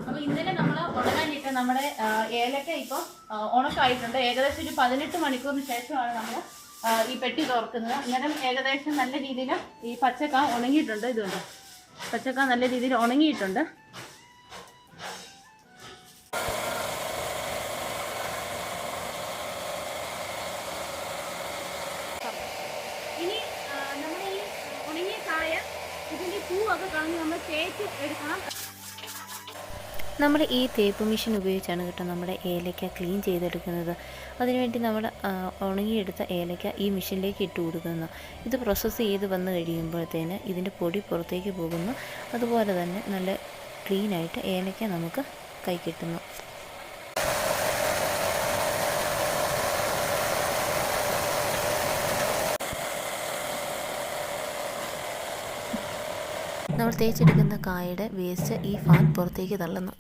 അപ്പോൾ ഇന്നലെ നമ്മൾ ഉണങ്ങാനിട്ട് നമ്മുടെ ഏലക്ക ഇപ്പോൾ ഉണക്കായിട്ടുണ്ട്. ഏകദേശം ഒരു 18 മണിക്കൂറിന് ശേഷമാണ് നമ്മൾ ഈ പെട്ടി തുറക്കുന്നത്. അന്നേരം ഏകദേശം നല്ല രീതിയിൽ ഈ പച്ചക്ക ഉണങ്ങിയിട്ടുണ്ട്. ഇതുണ്ട്, പച്ചക്ക നല്ല രീതിയിൽ ഉണങ്ങിയിട്ടുണ്ട്. ഇനി നമ്മൾ ഈ ഉണങ്ങിയ കായ ഇതിൻ്റെ പൂവൊക്കെ കളഞ്ഞ് നമ്മൾ തേച്ച് എടുക്കണം. നമ്മൾ ഈ തേപ്പ് മെഷീൻ ഉപയോഗിച്ചാണ് കേട്ടോ നമ്മുടെ ഏലക്ക ക്ലീൻ ചെയ്തെടുക്കുന്നത്. അതിനുവേണ്ടി നമ്മൾ ഉണങ്ങിയെടുത്ത ഏലക്ക ഈ മെഷീനിലേക്ക് ഇട്ട് കൊടുക്കുന്നു. ഇത് പ്രോസസ്സ് ചെയ്ത് വന്നു കഴിയുമ്പോഴത്തേന് ഇതിൻ്റെ പൊടി പുറത്തേക്ക് പോകുന്നു. അതുപോലെ തന്നെ നല്ല ക്ലീനായിട്ട് ഏലക്ക നമുക്ക് കൈ കിട്ടുന്നു. നമ്മൾ തേച്ചെടുക്കുന്ന കായയുടെ വേസ്റ്റ് ഈ ഫാൻ പുറത്തേക്ക് തള്ളുന്നു.